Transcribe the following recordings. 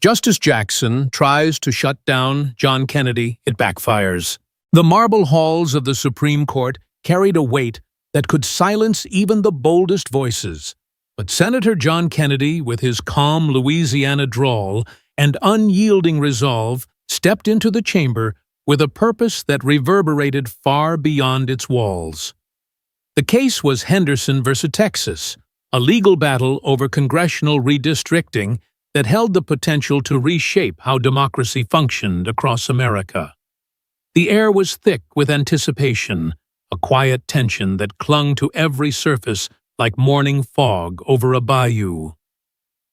Justice Jackson tries to shut down John Kennedy. It backfires. The marble halls of the Supreme Court carried a weight that could silence even the boldest voices. But Senator John Kennedy, with his calm Louisiana drawl and unyielding resolve, stepped into the chamber with a purpose that reverberated far beyond its walls. The case was Henderson versus Texas, a legal battle over congressional redistricting that held the potential to reshape how democracy functioned across America. The air was thick with anticipation, a quiet tension that clung to every surface like morning fog over a bayou.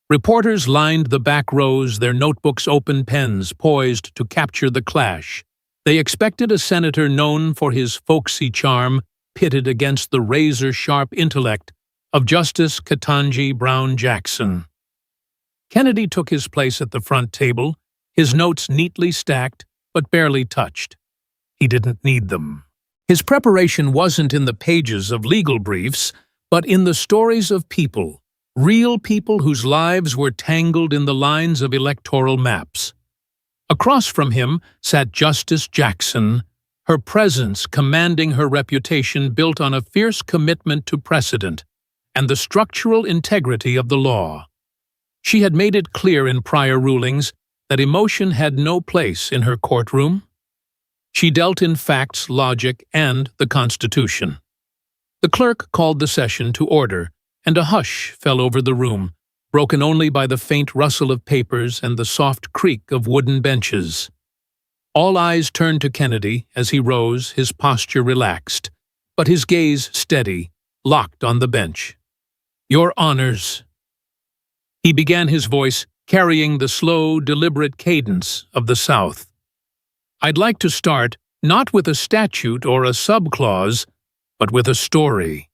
Reporters lined the back rows, their notebooks open, pens poised to capture the clash. They expected a senator known for his folksy charm pitted against the razor-sharp intellect of Justice Ketanji Brown Jackson. Kennedy took his place at the front table, his notes neatly stacked but barely touched. He didn't need them. His preparation wasn't in the pages of legal briefs, but in the stories of people, real people whose lives were tangled in the lines of electoral maps. Across from him sat Justice Jackson, her presence commanding her reputation built on a fierce commitment to precedent and the structural integrity of the law. She had made it clear in prior rulings that emotion had no place in her courtroom. She dealt in facts, logic, and the Constitution. The clerk called the session to order, and a hush fell over the room, broken only by the faint rustle of papers and the soft creak of wooden benches. All eyes turned to Kennedy as he rose, his posture relaxed, but his gaze steady, locked on the bench. "Your Honors." He began, his voice carrying the slow, deliberate cadence of the South. "I'd like to start not with a statute or a subclause, but with a story."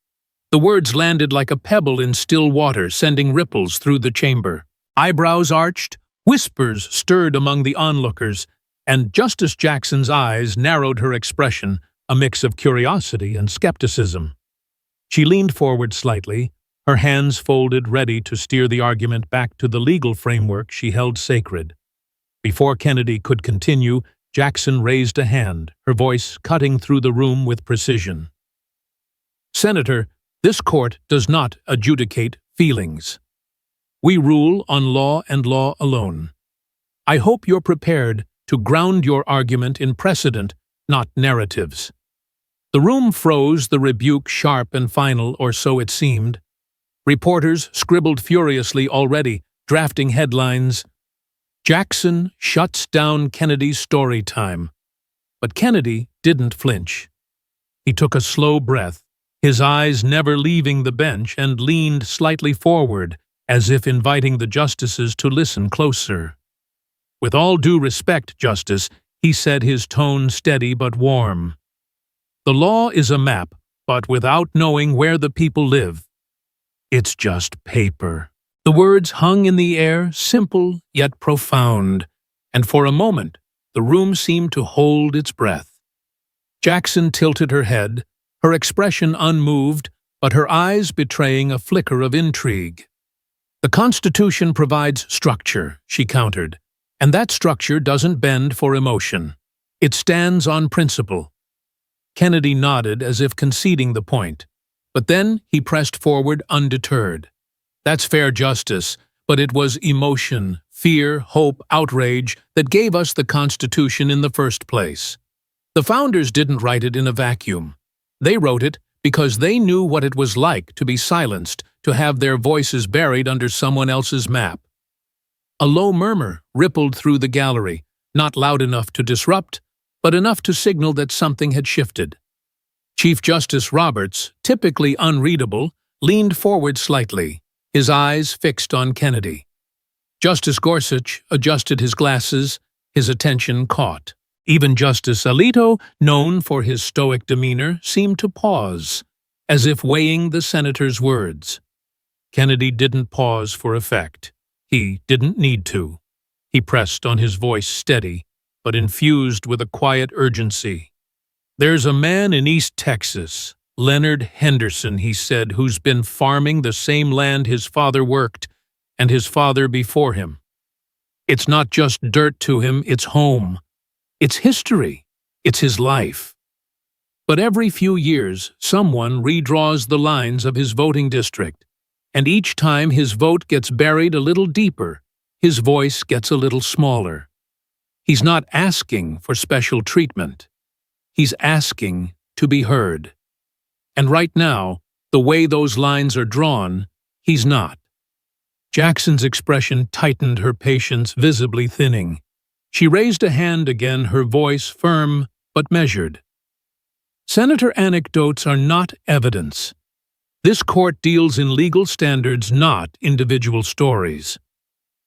The words landed like a pebble in still water, sending ripples through the chamber. Eyebrows arched, whispers stirred among the onlookers, and Justice Jackson's eyes narrowed her expression, a mix of curiosity and skepticism. She leaned forward slightly, her hands folded, ready to steer the argument back to the legal framework she held sacred. Before Kennedy could continue, Jackson raised a hand, her voice cutting through the room with precision. "Senator, this court does not adjudicate feelings. We rule on law and law alone. I hope you're prepared to ground your argument in precedent, not narratives." The room froze, the rebuke sharp and final, or so it seemed. Reporters scribbled furiously already, drafting headlines. "Jackson shuts down Kennedy's story time." But Kennedy didn't flinch. He took a slow breath, his eyes never leaving the bench, and leaned slightly forward, as if inviting the justices to listen closer. "With all due respect, Justice," he said, his tone steady but warm. "The law is a map, but without knowing where the people live, it's just paper." The words hung in the air, simple yet profound, and for a moment the room seemed to hold its breath. Jackson tilted her head, her expression unmoved, but her eyes betraying a flicker of intrigue. "The Constitution provides structure," she countered, "and that structure doesn't bend for emotion. It stands on principle." Kennedy nodded as if conceding the point, but then he pressed forward undeterred. "That's fair, Justice, but it was emotion, fear, hope, outrage that gave us the Constitution in the first place. The founders didn't write it in a vacuum. They wrote it because they knew what it was like to be silenced, to have their voices buried under someone else's map." A low murmur rippled through the gallery, not loud enough to disrupt, but enough to signal that something had shifted. Chief Justice Roberts, typically unreadable, leaned forward slightly, his eyes fixed on Kennedy. Justice Gorsuch adjusted his glasses, his attention caught. Even Justice Alito, known for his stoic demeanor, seemed to pause, as if weighing the senator's words. Kennedy didn't pause for effect. He didn't need to. He pressed on, his voice steady, but infused with a quiet urgency. "There's a man in East Texas, Leonard Henderson," he said, "who's been farming the same land his father worked, and his father before him. It's not just dirt to him, it's home. It's history. It's his life. But every few years, someone redraws the lines of his voting district, and each time his vote gets buried a little deeper, his voice gets a little smaller. He's not asking for special treatment. He's asking to be heard. And right now, the way those lines are drawn, he's not. Jackson's expression tightened, her patience visibly thinning. She raised a hand again, her voice firm but measured. Senator, anecdotes are not evidence. This court deals in legal standards, not individual stories.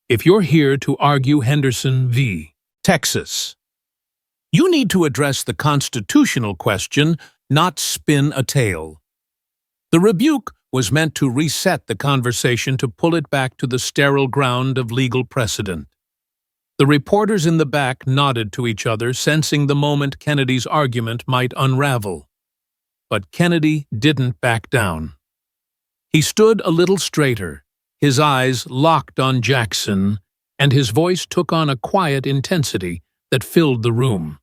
If you're here to argue Henderson v. Texas, you need to address the constitutional question, not spin a tale. The rebuke was meant to reset the conversation, to pull it back to the sterile ground of legal precedent. The reporters in the back nodded to each other, sensing the moment Kennedy's argument might unravel. But Kennedy didn't back down. He stood a little straighter, his eyes locked on Jackson, and his voice took on a quiet intensity that filled the room.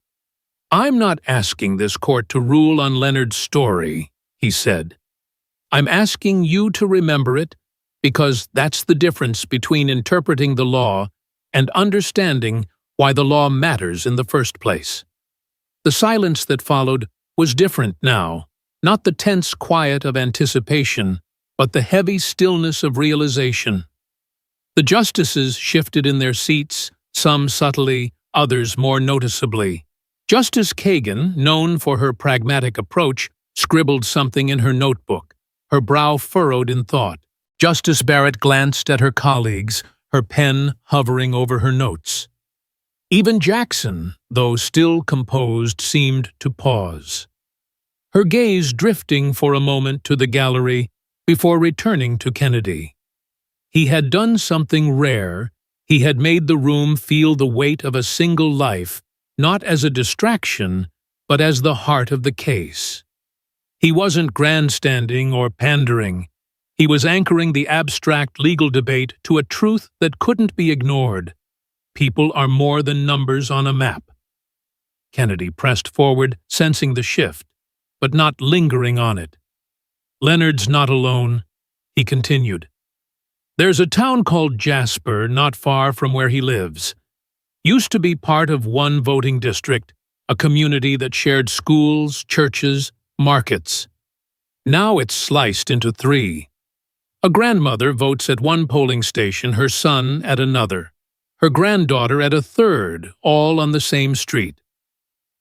"I'm not asking this court to rule on Leonard's story," he said. "I'm asking you to remember it, because that's the difference between interpreting the law and understanding why the law matters in the first place." The silence that followed was different now, not the tense quiet of anticipation, but the heavy stillness of realization. The justices shifted in their seats, some subtly, others more noticeably. Justice Kagan, known for her pragmatic approach, scribbled something in her notebook, her brow furrowed in thought. Justice Barrett glanced at her colleagues, her pen hovering over her notes. Even Jackson, though still composed, seemed to pause, her gaze drifting for a moment to the gallery before returning to Kennedy. He had done something rare. He had made the room feel the weight of a single life, not as a distraction, but as the heart of the case. He wasn't grandstanding or pandering. He was anchoring the abstract legal debate to a truth that couldn't be ignored. People are more than numbers on a map. Kennedy pressed forward, sensing the shift, but not lingering on it. "Leonard's not alone," he continued. "There's a town called Jasper not far from where he lives. Used to be part of one voting district, a community that shared schools, churches, markets. Now it's sliced into 3. A grandmother votes at one polling station, her son at another, her granddaughter at a third, all on the same street.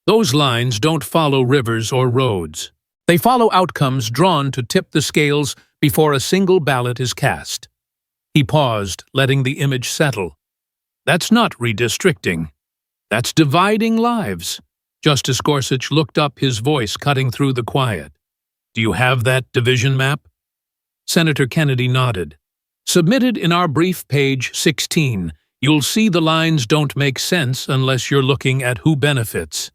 Those lines don't follow rivers or roads. They follow outcomes drawn to tip the scales before a single ballot is cast." He paused, letting the image settle. "That's not redistricting. That's dividing lives." Justice Gorsuch looked up, his voice cutting through the quiet. "Do you have that division map?" Senator Kennedy nodded. "Submitted in our brief, page 16. You'll see the lines don't make sense unless you're looking at who benefits."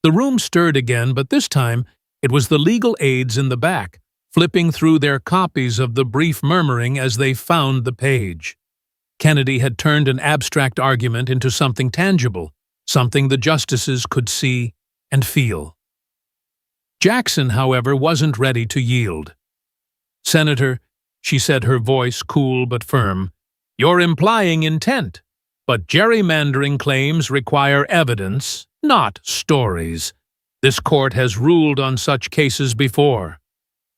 The room stirred again, but this time it was the legal aides in the back, flipping through their copies of the brief, murmuring as they found the page. Kennedy had turned an abstract argument into something tangible, something the justices could see and feel. Jackson, however, wasn't ready to yield. "Senator," she said, her voice cool but firm, "you're implying intent, but gerrymandering claims require evidence, not stories. This court has ruled on such cases before.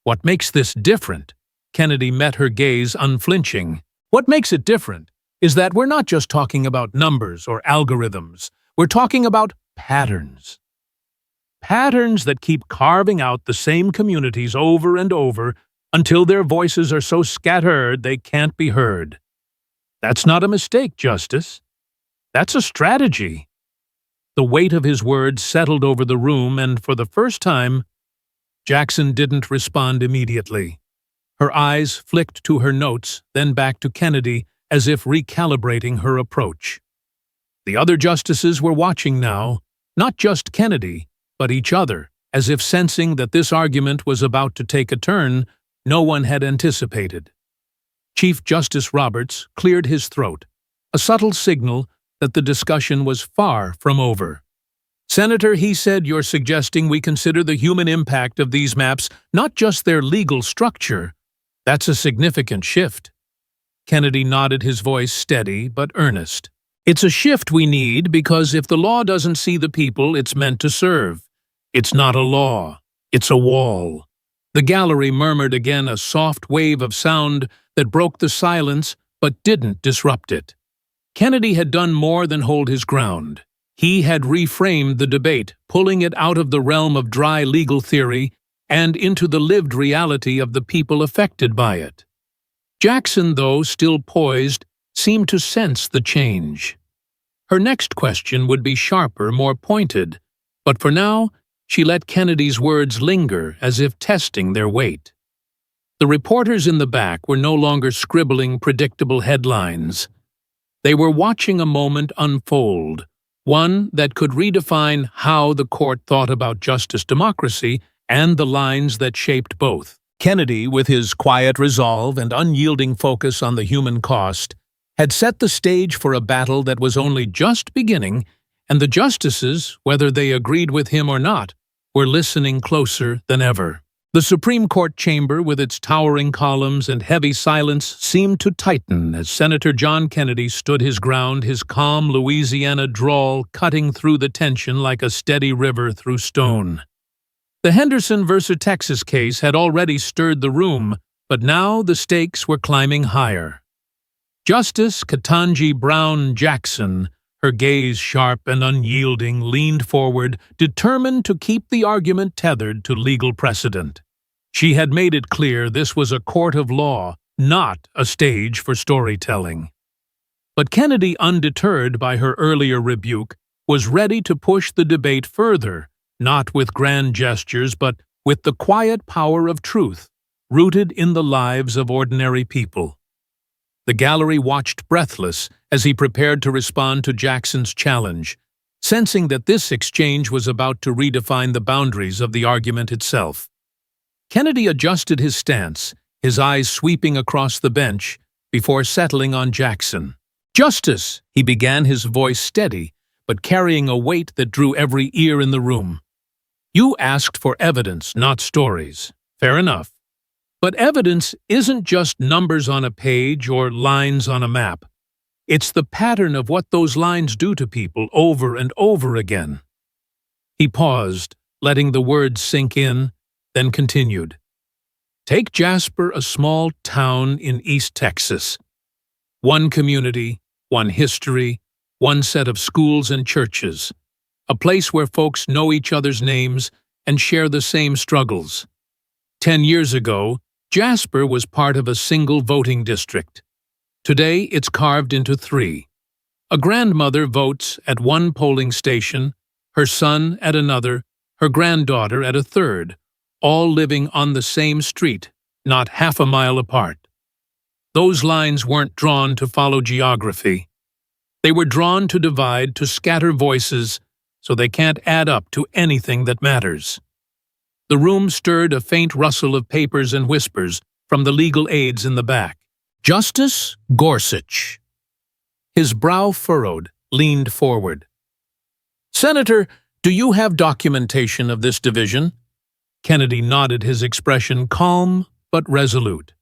What makes this different?" Kennedy met her gaze unflinching. "What makes it different is that we're not just talking about numbers or algorithms. We're talking about patterns. Patterns that keep carving out the same communities over and over until their voices are so scattered they can't be heard. That's not a mistake, Justice. That's a strategy." The weight of his words settled over the room, and for the first time, Jackson didn't respond immediately. Her eyes flicked to her notes, then back to Kennedy, as if recalibrating her approach. The other justices were watching now, not just Kennedy, but each other, as if sensing that this argument was about to take a turn no one had anticipated. Chief Justice Roberts cleared his throat, a a subtle signal that the discussion was far from over. "Senator," he said, "you're suggesting we consider the human impact of these maps, not just their legal structure. That's a significant shift." Kennedy nodded, his voice steady but earnest. "It's a shift we need because if the law doesn't see the people it's meant to serve, it's not a law, it's a wall." The gallery murmured again, a soft wave of sound that broke the silence but didn't disrupt it. Kennedy had done more than hold his ground. He had reframed the debate, pulling it out of the realm of dry legal theory and into the lived reality of the people affected by it. Jackson, though still poised, seemed to sense the change. Her next question would be sharper, more pointed, but for now she let Kennedy's words linger as if testing their weight. The reporters in the back were no longer scribbling predictable headlines. They were watching a moment unfold, one that could redefine how the court thought about justice, democracy, and the lines that shaped both. Kennedy, with his quiet resolve and unyielding focus on the human cost, had set the stage for a battle that was only just beginning, and the justices, whether they agreed with him or not, were listening closer than ever. The Supreme Court chamber, with its towering columns and heavy silence, seemed to tighten as Senator John Kennedy stood his ground, his calm Louisiana drawl cutting through the tension like a steady river through stone. The Henderson versus Texas case had already stirred the room, but now the stakes were climbing higher. Justice Ketanji Brown Jackson, her gaze sharp and unyielding, leaned forward, determined to keep the argument tethered to legal precedent. She had made it clear this was a court of law, not a stage for storytelling. But Kennedy, undeterred by her earlier rebuke, was ready to push the debate further, not with grand gestures, but with the quiet power of truth, rooted in the lives of ordinary people. The gallery watched breathless as he prepared to respond to Jackson's challenge, sensing that this exchange was about to redefine the boundaries of the argument itself. Kennedy adjusted his stance, his eyes sweeping across the bench, before settling on Jackson. "Justice," he began, his voice steady, but carrying a weight that drew every ear in the room. "You asked for evidence, not stories. Fair enough. But evidence isn't just numbers on a page or lines on a map. It's the pattern of what those lines do to people over and over again." He paused, letting the words sink in, then continued. "Take Jasper, a small town in East Texas. One community, one history, one set of schools and churches. A place where folks know each other's names and share the same struggles. 10 years ago, Jasper was part of a single voting district. Today, it's carved into 3. A grandmother votes at one polling station, her son at another, her granddaughter at a third, all living on the same street, not half a mile apart. Those lines weren't drawn to follow geography. They were drawn to divide, to scatter voices, so they can't add up to anything that matters." The room stirred a faint rustle of papers and whispers from the legal aides in the back. Justice Gorsuch, his brow furrowed, leaned forward. "Senator, do you have documentation of this division?" Kennedy nodded, his expression calm but resolute.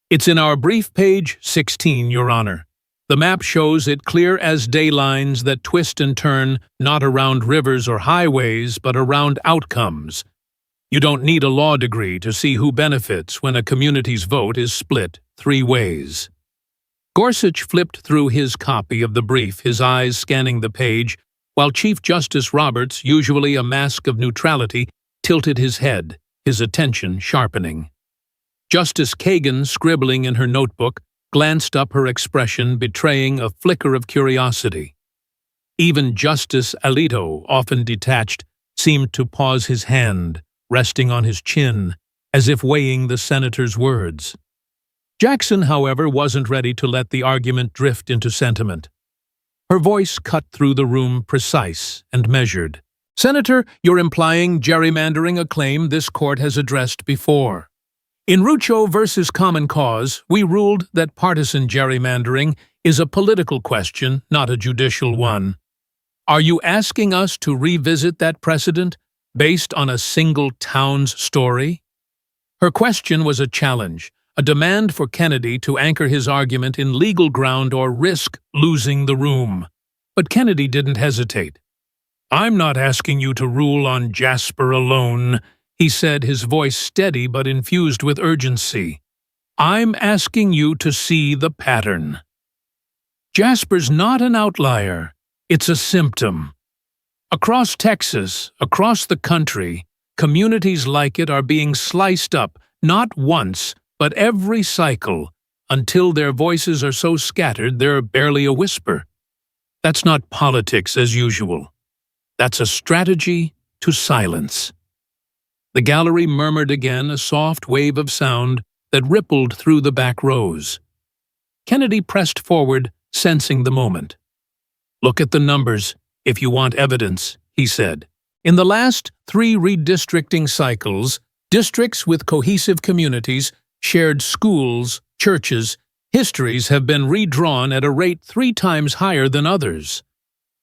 "It's in our brief, page 16, Your Honor. The map shows it clear as day, lines that twist and turn, not around rivers or highways, but around outcomes. You don't need a law degree to see who benefits when a community's vote is split 3 ways." Gorsuch flipped through his copy of the brief, his eyes scanning the page, while Chief Justice Roberts, usually a mask of neutrality, tilted his head, his attention sharpening. Justice Kagan, scribbling in her notebook, glanced up, her expression betraying a flicker of curiosity. Even Justice Alito, often detached, seemed to pause, his hand resting on his chin, as if weighing the senator's words. Jackson, however, wasn't ready to let the argument drift into sentiment. Her voice cut through the room, precise and measured. "Senator, you're implying gerrymandering, a claim this court has addressed before. In Rucho versus Common Cause, we ruled that partisan gerrymandering is a political question, not a judicial one. Are you asking us to revisit that precedent based on a single town's story? Her question was a challenge, a demand for Kennedy to anchor his argument in legal ground or risk losing the room. But Kennedy didn't hesitate. "I'm not asking you to rule on Jasper alone," he said, his voice steady but infused with urgency. "I'm asking you to see the pattern. Jasper's not an outlier, it's a symptom. Across Texas, across the country, communities like it are being sliced up, not once, but every cycle, until their voices are so scattered they're barely a whisper. That's not politics as usual. That's a strategy to silence." The gallery murmured again, a soft wave of sound that rippled through the back rows. Kennedy pressed forward, sensing the moment. "Look at the numbers, if you want evidence," he said. In the last 3 redistricting cycles, districts with cohesive communities, shared schools, churches, histories have been redrawn at a rate 3 times higher than others.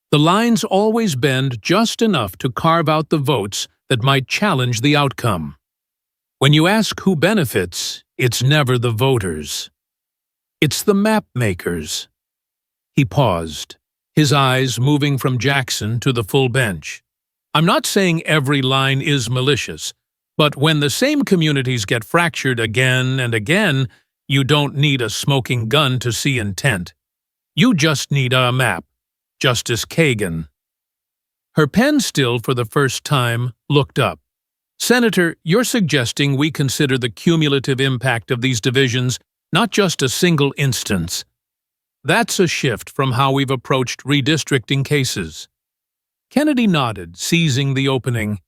The lines always bend just enough to carve out the votes that might challenge the outcome. When you ask who benefits, it's never the voters. It's the map makers. He paused, his eyes moving from Jackson to the full bench. "I'm not saying every line is malicious, but when the same communities get fractured again and again, you don't need a smoking gun to see intent. You just need a map." Justice Kagan. Her pen still for the first time looked up. "Senator, you're suggesting we consider the cumulative impact of these divisions, not just a single instance. That's a shift from how we've approached redistricting cases." Kennedy nodded, seizing the opening.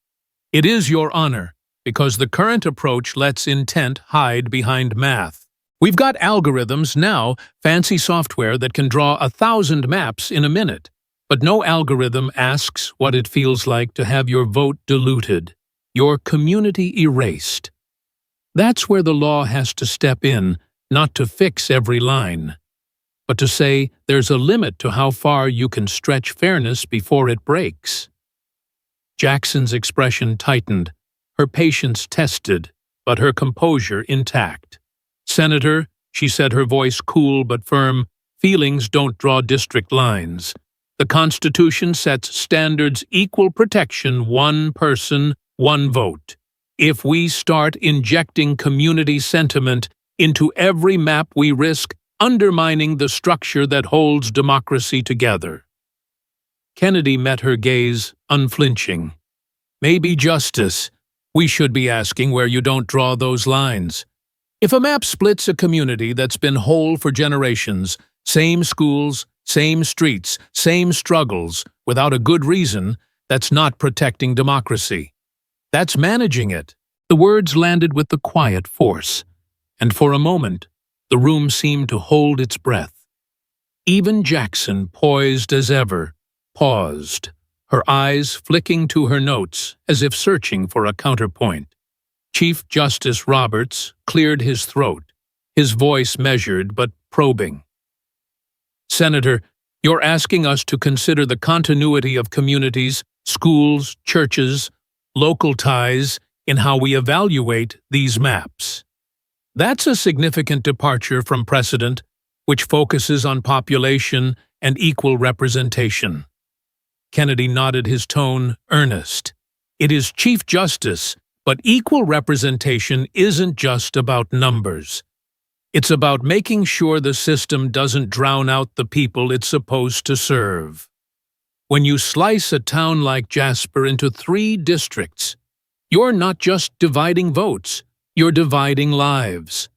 "It is your honor, because the current approach lets intent hide behind math. We've got algorithms now, fancy software that can draw 1,000 maps in a minute. But no algorithm asks what it feels like to have your vote diluted, your community erased. That's where the law has to step in, not to fix every line, but to say there's a limit to how far you can stretch fairness before it breaks." Jackson's expression tightened, her patience tested, but her composure intact. "Senator," she said, her voice cool but firm, "feelings don't draw district lines. The Constitution sets standards: equal protection, 1 person, 1 vote. If we start injecting community sentiment into every map, we risk undermining the structure that holds democracy together." Kennedy met her gaze, unflinching. "Maybe justice. We should be asking where you don't draw those lines. If a map splits a community that's been whole for generations, same schools, same streets, same struggles, without a good reason, that's not protecting democracy. That's managing it." The words landed with the quiet force, and for a moment, the room seemed to hold its breath. Even Jackson, poised as ever, paused, her eyes flicking to her notes as if searching for a counterpoint. Chief Justice Roberts cleared his throat, his voice measured but probing. "Senator, you're asking us to consider the continuity of communities, schools, churches, local ties in how we evaluate these maps. That's a significant departure from precedent, which focuses on population and equal representation." Kennedy nodded, his tone earnest. "It is Chief Justice, but equal representation isn't just about numbers. It's about making sure the system doesn't drown out the people it's supposed to serve. When you slice a town like Jasper into 3 districts, you're not just dividing votes, you're dividing lives.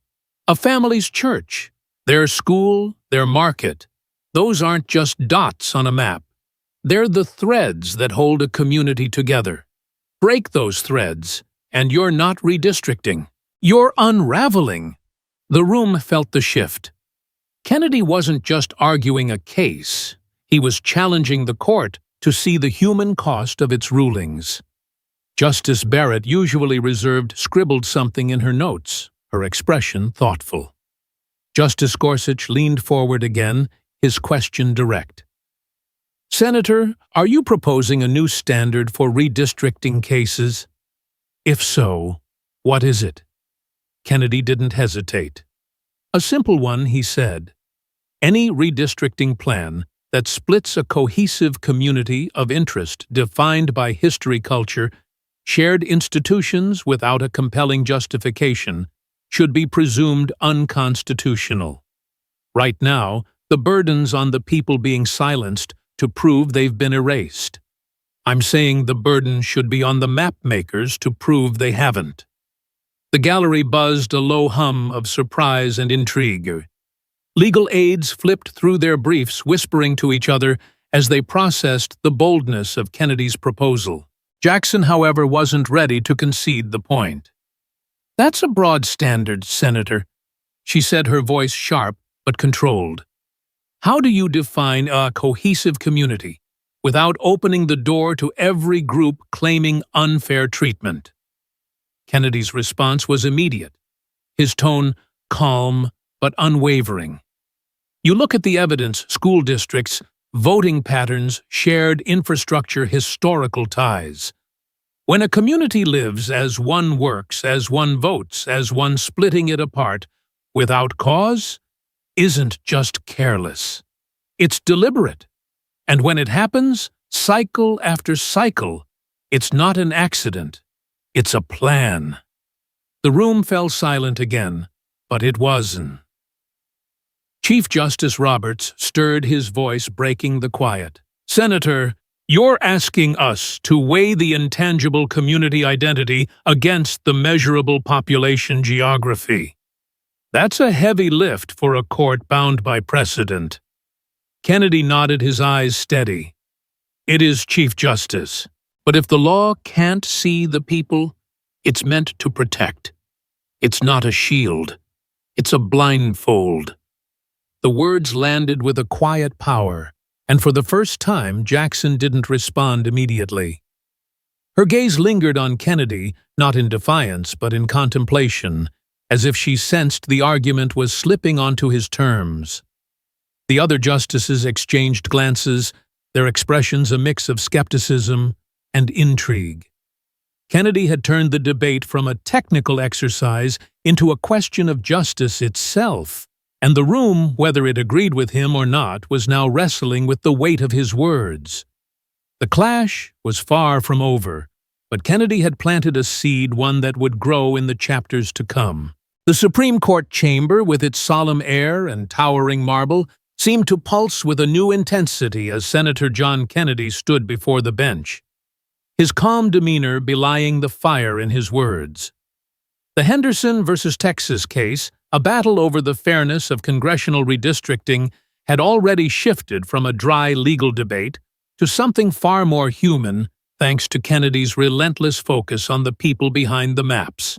A family's church, their school, their market, those aren't just dots on a map. They're the threads that hold a community together. Break those threads, and you're not redistricting. You're unraveling." The room felt the shift. Kennedy wasn't just arguing a case. He was challenging the court to see the human cost of its rulings. Justice Barrett, usually reserved, scribbled something in her notes, her expression thoughtful. Justice Gorsuch leaned forward again, his question direct. "Senator, are you proposing a new standard for redistricting cases? If so, what is it?" Kennedy didn't hesitate. "A simple one," he said. "Any redistricting plan that splits a cohesive community of interest defined by history, culture, shared institutions without a compelling justification should be presumed unconstitutional. Right now, the burden's on the people being silenced to prove they've been erased. I'm saying the burden should be on the map makers to prove they haven't." The gallery buzzed a low hum of surprise and intrigue. Legal aides flipped through their briefs, whispering to each other as they processed the boldness of Kennedy's proposal. Jackson, however, wasn't ready to concede the point. "That's a broad standard, Senator," she said, her voice sharp but controlled. "How do you define a cohesive community without opening the door to every group claiming unfair treatment?" Kennedy's response was immediate, his tone calm but unwavering. "You look at the evidence: school districts, voting patterns, shared infrastructure, historical ties. When a community lives as one, works as one, votes as one, splitting it apart without cause isn't just careless. It's deliberate. And when it happens, cycle after cycle, it's not an accident. It's a plan." The room fell silent again, but it wasn't. Chief Justice Roberts stirred, his voice breaking the quiet. "Senator, you're asking us to weigh the intangible community identity against the measurable population geography. That's a heavy lift for a court bound by precedent." Kennedy nodded, his eyes steady. "It is, Chief Justice. But if the law can't see the people it's meant to protect, it's not a shield. It's a blindfold." The words landed with a quiet power, and for the first time Jackson didn't respond immediately. Her gaze lingered on Kennedy, not in defiance but in contemplation, as if she sensed the argument was slipping onto his terms. The other justices exchanged glances, their expressions a mix of skepticism and intrigue. Kennedy had turned the debate from a technical exercise into a question of justice itself, and the room, whether it agreed with him or not, was now wrestling with the weight of his words. The clash was far from over, but Kennedy had planted a seed, one that would grow in the chapters to come. The Supreme Court chamber, with its solemn air and towering marble, seemed to pulse with a new intensity as Senator John Kennedy stood before the bench, his calm demeanor belying the fire in his words. The Henderson versus Texas case, a battle over the fairness of congressional redistricting, had already shifted from a dry legal debate to something far more human, thanks to Kennedy's relentless focus on the people behind the maps.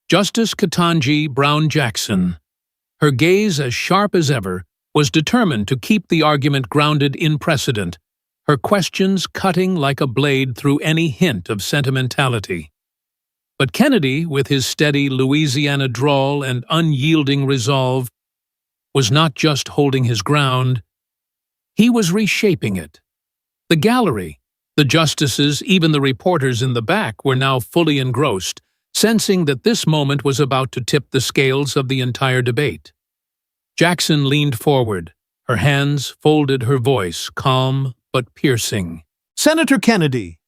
Justice Ketanji Brown Jackson, her gaze as sharp as ever, was determined to keep the argument grounded in precedent, her questions cutting like a blade through any hint of sentimentality. But Kennedy, with his steady Louisiana drawl and unyielding resolve, was not just holding his ground, he was reshaping it. The gallery, the justices, even the reporters in the back were now fully engrossed, sensing that this moment was about to tip the scales of the entire debate. Jackson leaned forward, her hands folded, her voice calm but piercing. "Senator Kennedy,"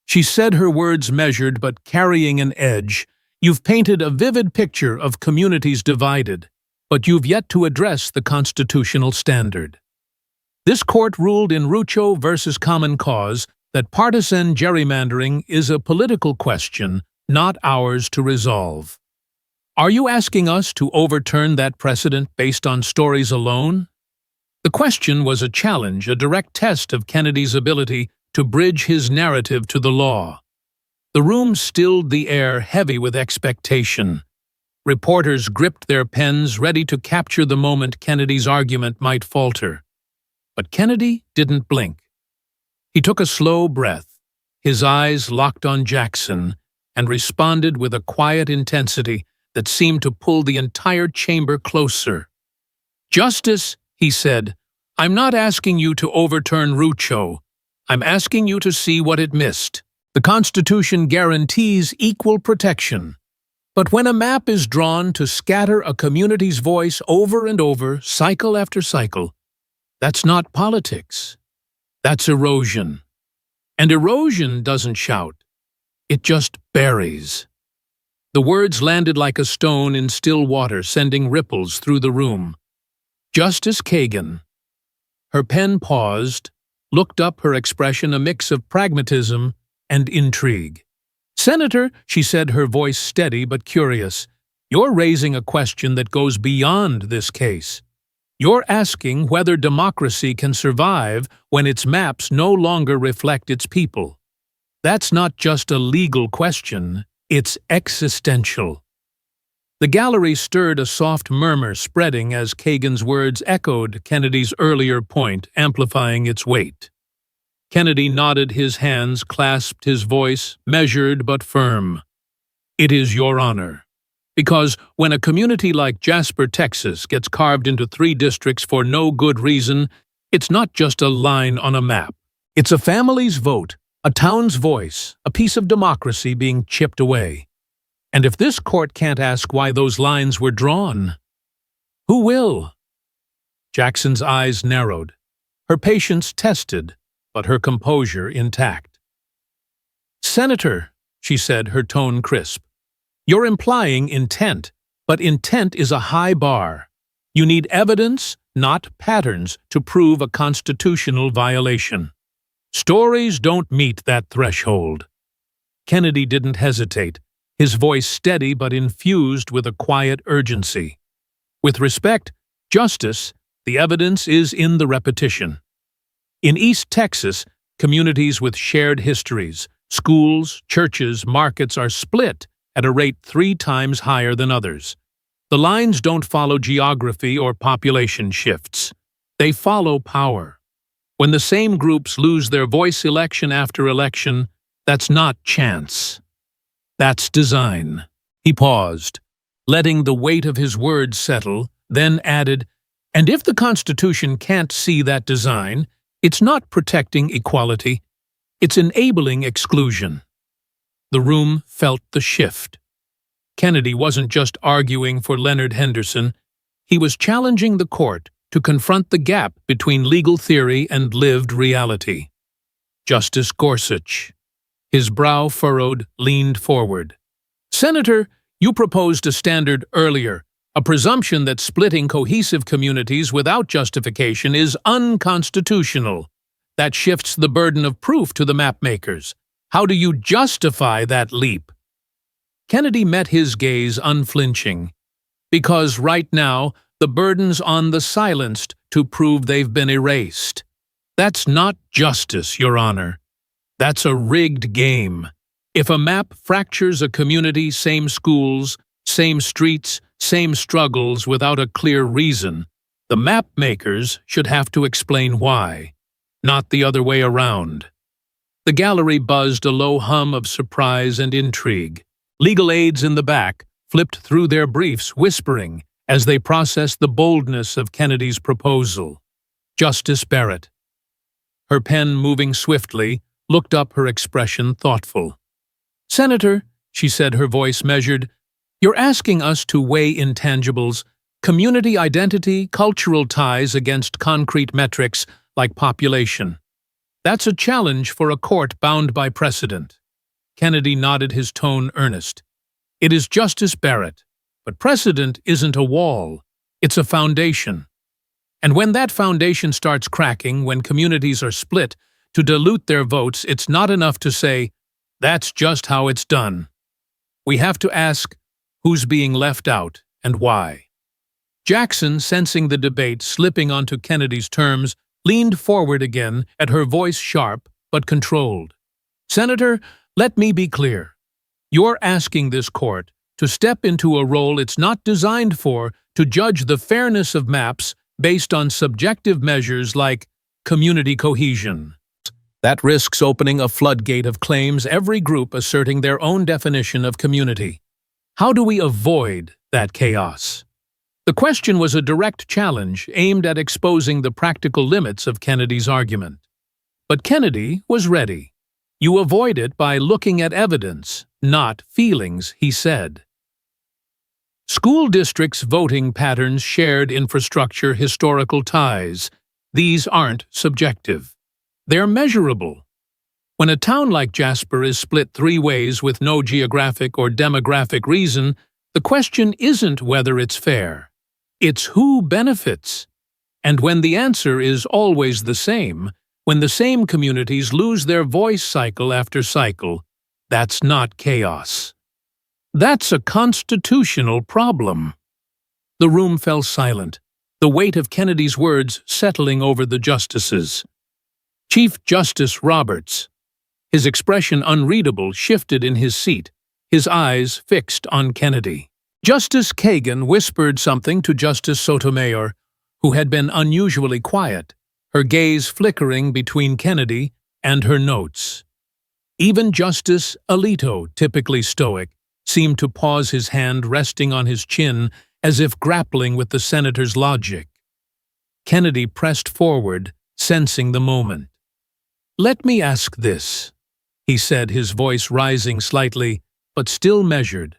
she said, her words measured but carrying an edge, "you've painted a vivid picture of communities divided, but you've yet to address the constitutional standard. This court ruled in Rucho versus Common Cause that partisan gerrymandering is a political question, not ours to resolve. Are you asking us to overturn that precedent based on stories alone?" The question was a challenge, a direct test of Kennedy's ability to bridge his narrative to the law. The room stilled the air, heavy with expectation. Reporters gripped their pens, ready to capture the moment Kennedy's argument might falter. But Kennedy didn't blink. He took a slow breath, his eyes locked on Jackson, and responded with a quiet intensity that seemed to pull the entire chamber closer. "Justice," he said, "I'm not asking you to overturn Rucho. I'm asking you to see what it missed. The Constitution guarantees equal protection. But when a map is drawn to scatter a community's voice over and over, cycle after cycle, that's not politics. That's erosion. And erosion doesn't shout. It just buries." The words landed like a stone in still water, sending ripples through the room. Justice Kagan. Her pen paused, looked up, her expression a mix of pragmatism and intrigue. "Senator," she said, her voice steady but curious, "you're raising a question that goes beyond this case. You're asking whether democracy can survive when its maps no longer reflect its people. That's not just a legal question, it's existential." The gallery stirred, a soft murmur spreading as Kagan's words echoed Kennedy's earlier point, amplifying its weight. Kennedy nodded, his hands clasped, his voice measured but firm. "It is your honor. Because when a community like Jasper, Texas gets carved into 3 districts for no good reason, it's not just a line on a map. It's a family's vote, a town's voice, a piece of democracy being chipped away. And if this court can't ask why those lines were drawn, who will?" Jackson's eyes narrowed, her patience tested, but her composure intact. "Senator," she said, her tone crisp, "you're implying intent, but intent is a high bar. You need evidence, not patterns, to prove a constitutional violation. Stories don't meet that threshold." Kennedy didn't hesitate, his voice steady but infused with a quiet urgency. "With respect, Justice, the evidence is in the repetition. In East Texas, communities with shared histories, schools, churches, markets are split at a rate 3 times higher than others. The lines don't follow geography or population shifts. They follow power. When the same groups lose their voice election after election, that's not chance. That's design." He paused, letting the weight of his words settle, then added, "And if the Constitution can't see that design, it's not protecting equality, it's enabling exclusion." The room felt the shift. Kennedy wasn't just arguing for Leonard Henderson, he was challenging the court to confront the gap between legal theory and lived reality. Justice Gorsuch, his brow furrowed, leaned forward. "Senator, you proposed a standard earlier, a presumption that splitting cohesive communities without justification is unconstitutional. That shifts the burden of proof to the mapmakers. How do you justify that leap?" Kennedy met his gaze unflinching. "Because right now, the burden's on the silenced to prove they've been erased. That's not justice, Your Honor. That's a rigged game. If a map fractures a community, same schools, same streets, same struggles without a clear reason, the map makers should have to explain why, not the other way around." The gallery buzzed, a low hum of surprise and intrigue. Legal aides in the back flipped through their briefs, whispering as they processed the boldness of Kennedy's proposal. Justice Barrett, her pen moving swiftly, looked up, her expression thoughtful. "Senator," she said, her voice measured, "you're asking us to weigh intangibles, community identity, cultural ties against concrete metrics like population. That's a challenge for a court bound by precedent." Kennedy nodded, his tone earnest. "It is Justice Barrett, but precedent isn't a wall, it's a foundation. And when that foundation starts cracking, when communities are split, to dilute their votes, it's not enough to say, 'That's just how it's done.' We have to ask, who's being left out and why?" Jackson, sensing the debate slipping onto Kennedy's terms, leaned forward again, at her voice sharp but controlled. "Senator, let me be clear. You're asking this court to step into a role it's not designed for, to judge the fairness of maps based on subjective measures like community cohesion. That risks opening a floodgate of claims, every group asserting their own definition of community. How do we avoid that chaos? The question was a direct challenge aimed at exposing the practical limits of Kennedy's argument. But Kennedy was ready. You avoid it by looking at evidence, not feelings, he said. School districts' voting patterns shared infrastructure, historical ties. These aren't subjective. They're measurable. When a town like Jasper is split 3 ways with no geographic or demographic reason, the question isn't whether it's fair. It's who benefits. And when the answer is always the same, when the same communities lose their voice cycle after cycle, that's not chaos. That's a constitutional problem. The room fell silent, the weight of Kennedy's words settling over the justices. Chief Justice Roberts, his expression unreadable, shifted in his seat, his eyes fixed on Kennedy. Justice Kagan whispered something to Justice Sotomayor, who had been unusually quiet, her gaze flickering between Kennedy and her notes. Even Justice Alito, typically stoic, seemed to pause, his hand resting on his chin as if grappling with the senator's logic. Kennedy pressed forward, sensing the moment. "Let me ask this," he said, his voice rising slightly, but still measured.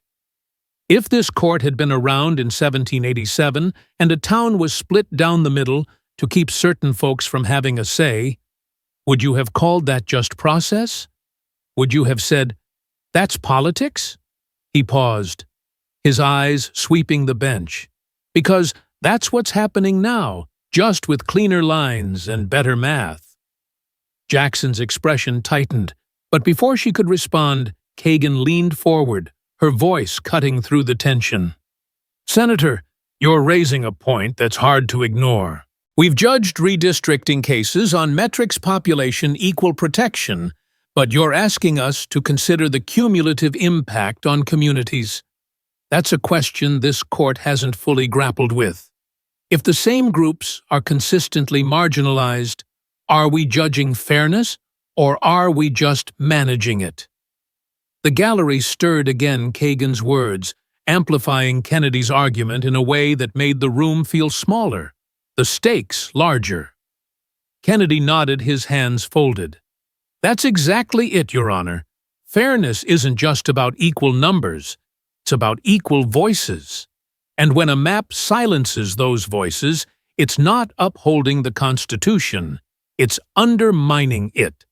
"If this court had been around in 1787 and a town was split down the middle to keep certain folks from having a say, would you have called that just process? Would you have said, 'That's politics'?" He paused, his eyes sweeping the bench. "Because that's what's happening now, just with cleaner lines and better math." Jackson's expression tightened, but before she could respond, Kagan leaned forward, her voice cutting through the tension. "Senator, you're raising a point that's hard to ignore. We've judged redistricting cases on metrics population equal protection, but you're asking us to consider the cumulative impact on communities. That's a question this court hasn't fully grappled with. If the same groups are consistently marginalized, are we judging fairness, or are we just managing it?" The gallery stirred again Kagan's words, amplifying Kennedy's argument in a way that made the room feel smaller, the stakes larger. Kennedy nodded, his hands folded. "That's exactly it, Your Honor. Fairness isn't just about equal numbers, it's about equal voices. And when a map silences those voices, it's not upholding the Constitution, it's undermining it."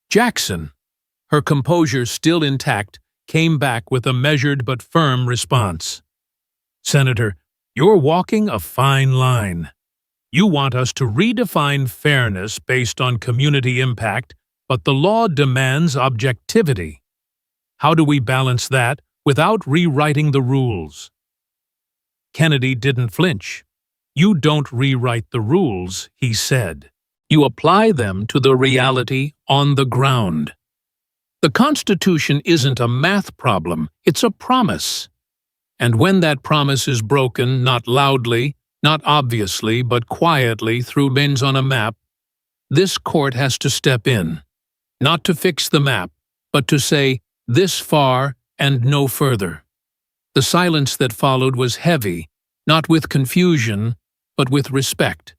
Jackson, her composure still intact, came back with a measured but firm response. "Senator, you're walking a fine line. You want us to redefine fairness based on community impact, but the law demands objectivity. How do we balance that without rewriting the rules?" Kennedy didn't flinch. "You don't rewrite the rules," he said. "You apply them to the reality on the ground. The Constitution isn't a math problem, it's a promise. And when that promise is broken, not loudly, not obviously, but quietly through bends on a map, this court has to step in. Not to fix the map, but to say, this far and no further." The silence that followed was heavy, not with confusion, but with respect.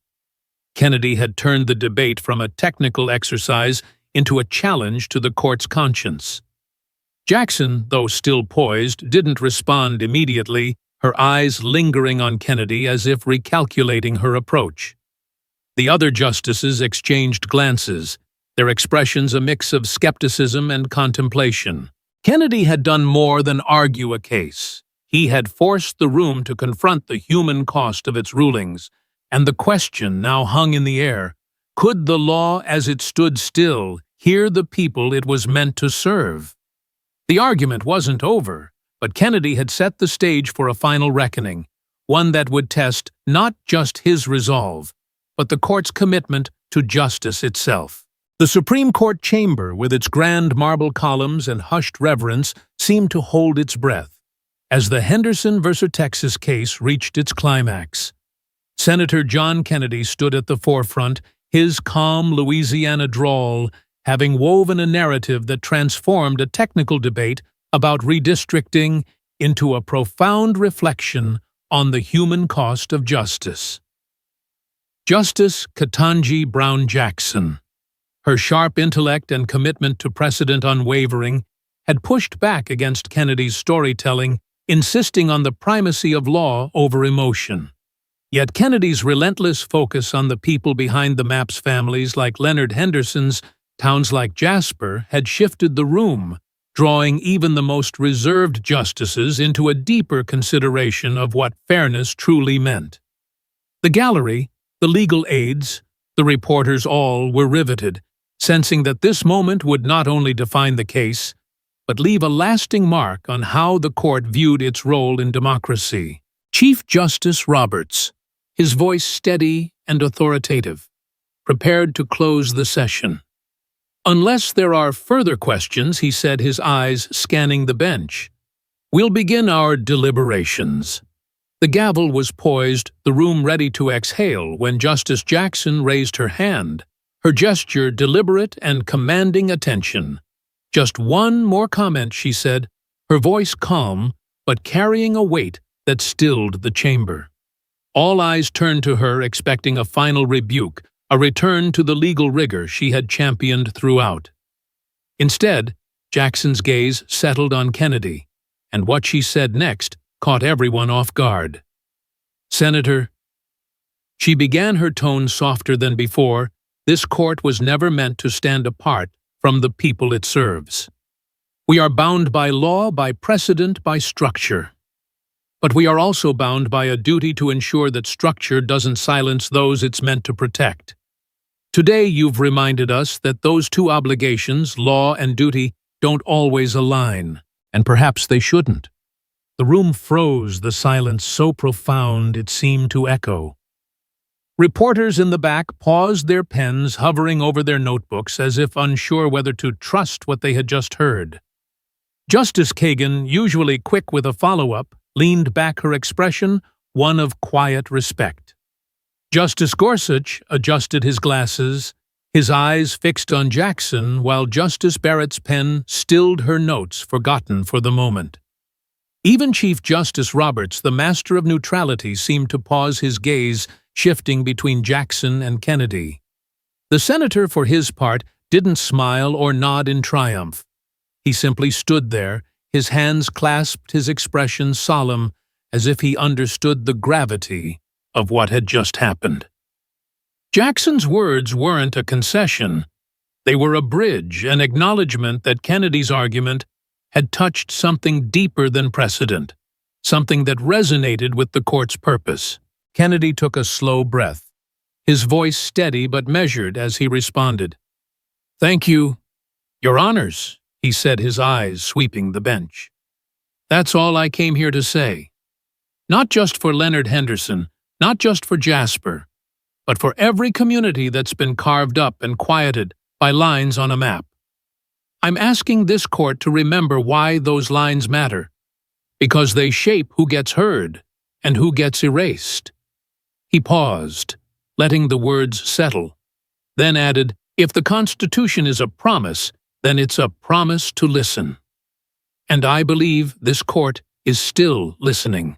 Kennedy had turned the debate from a technical exercise into a challenge to the court's conscience. Jackson, though still poised, didn't respond immediately, her eyes lingering on Kennedy as if recalculating her approach. The other justices exchanged glances, their expressions a mix of skepticism and contemplation. Kennedy had done more than argue a case. He had forced the room to confront the human cost of its rulings, and the question now hung in the air: could the law as it stood still hear the people it was meant to serve? The argument wasn't over, but Kennedy had set the stage for a final reckoning, one that would test not just his resolve, but the court's commitment to justice itself. The Supreme Court chamber, with its grand marble columns and hushed reverence, seemed to hold its breath as the Henderson v. Texas case reached its climax. Senator John Kennedy stood at the forefront, his calm Louisiana drawl having woven a narrative that transformed a technical debate about redistricting into a profound reflection on the human cost of justice. Justice Ketanji Brown Jackson, her sharp intellect and commitment to precedent unwavering, had pushed back against Kennedy's storytelling, insisting on the primacy of law over emotion. Yet Kennedy's relentless focus on the people behind the map's families like Leonard Henderson's, towns like Jasper, had shifted the room, drawing even the most reserved justices into a deeper consideration of what fairness truly meant. The gallery, the legal aides, the reporters all were riveted, sensing that this moment would not only define the case, but leave a lasting mark on how the court viewed its role in democracy. Chief Justice Roberts, his voice steady and authoritative, prepared to close the session. "Unless there are further questions," he said, his eyes scanning the bench, "we'll begin our deliberations." The gavel was poised, the room ready to exhale, when Justice Jackson raised her hand, her gesture deliberate and commanding attention. "Just one more comment," she said, her voice calm but carrying a weight that stilled the chamber. All eyes turned to her, expecting a final rebuke, a return to the legal rigor she had championed throughout. Instead, Jackson's gaze settled on Kennedy, and what she said next caught everyone off guard. "Senator," she began, her tone softer than before, "this court was never meant to stand apart from the people it serves. We are bound by law, by precedent, by structure. But we are also bound by a duty to ensure that structure doesn't silence those it's meant to protect. Today you've reminded us that those two obligations, law and duty, don't always align, and perhaps they shouldn't." The room froze, the silence so profound it seemed to echo. Reporters in the back paused, their pens hovering over their notebooks as if unsure whether to trust what they had just heard. Justice Kagan, usually quick with a follow-up, leaned back, her expression one of quiet respect. Justice Gorsuch adjusted his glasses, his eyes fixed on Jackson, while Justice Barrett's pen stilled her notes, forgotten for the moment. Even Chief Justice Roberts, the master of neutrality, seemed to pause, his gaze shifting between Jackson and Kennedy. The senator, for his part, didn't smile or nod in triumph. He simply stood there, his hands clasped, his expression solemn, as if he understood the gravity of what had just happened. Jackson's words weren't a concession. They were a bridge, an acknowledgement that Kennedy's argument had touched something deeper than precedent, something that resonated with the court's purpose. Kennedy took a slow breath, his voice steady but measured as he responded. "Thank you, Your Honors," he said, his eyes sweeping the bench. "That's all I came here to say. Not just for Leonard Henderson, not just for Jasper, but for every community that's been carved up and quieted by lines on a map. I'm asking this court to remember why those lines matter, because they shape who gets heard and who gets erased." He paused, letting the words settle, then added, "If the Constitution is a promise, then it's a promise to listen. And I believe this court is still listening."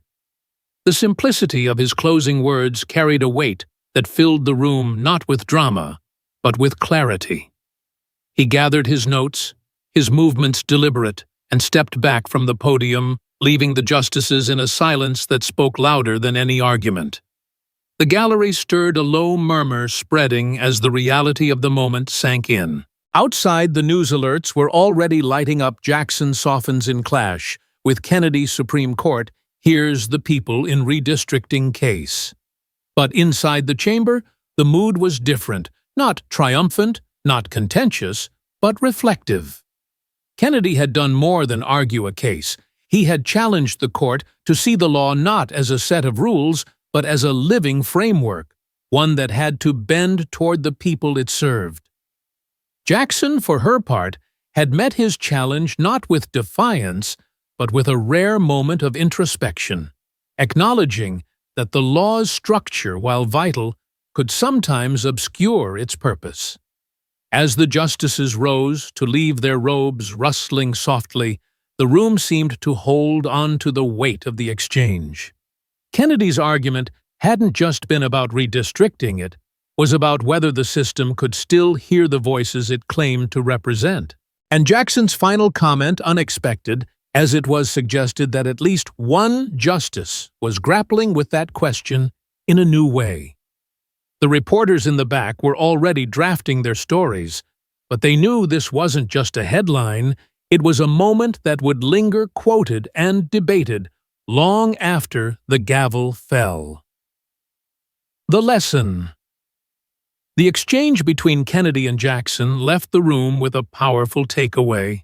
The simplicity of his closing words carried a weight that filled the room not with drama, but with clarity. He gathered his notes, his movements deliberate, and stepped back from the podium, leaving the justices in a silence that spoke louder than any argument. The gallery stirred, a low murmur spreading as the reality of the moment sank in. Outside, the news alerts were already lighting up. Jackson softens in clash with Kennedy's Supreme Court hears the people in redistricting case. But inside the chamber, the mood was different, not triumphant, not contentious, but reflective. Kennedy had done more than argue a case. He had challenged the court to see the law not as a set of rules, but as a living framework, one that had to bend toward the people it served. Jackson, for her part, had met his challenge not with defiance, but with a rare moment of introspection, acknowledging that the law's structure, while vital, could sometimes obscure its purpose. As the justices rose to leave, their robes rustling softly, The room seemed to hold on to the weight of the exchange. Kennedy's argument hadn't just been about redistricting, it was about whether the system could still hear the voices it claimed to represent. And Jackson's final comment, unexpected, as it was suggested that at least one justice was grappling with that question in a new way. The reporters in the back were already drafting their stories, but they knew this wasn't just a headline, it was a moment that would linger quoted and debated long after the gavel fell. The lesson. The exchange between Kennedy and Jackson left the room with a powerful takeaway.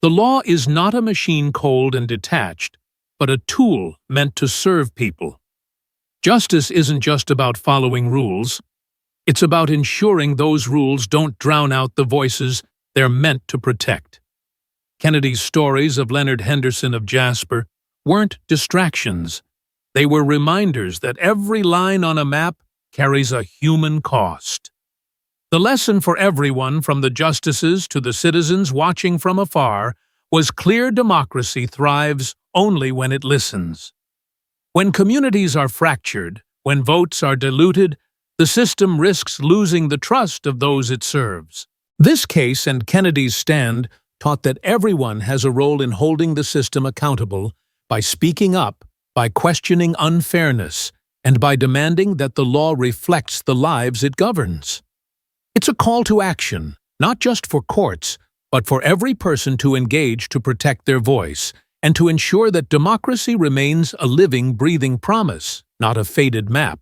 The law is not a machine cold and detached, but a tool meant to serve people. Justice isn't just about following rules. It's about ensuring those rules don't drown out the voices they're meant to protect. Kennedy's stories of Leonard Henderson of Jasper weren't distractions. They were reminders that every line on a map carries a human cost. The lesson for everyone, from the justices to the citizens watching from afar, was clear: democracy thrives only when it listens. When communities are fractured, when votes are diluted, the system risks losing the trust of those it serves. This case and Kennedy's stand taught that everyone has a role in holding the system accountable by speaking up, by questioning unfairness, and by demanding that the law reflects the lives it governs. It's a call to action, not just for courts, but for every person to engage to protect their voice and to ensure that democracy remains a living, breathing promise, not a faded map.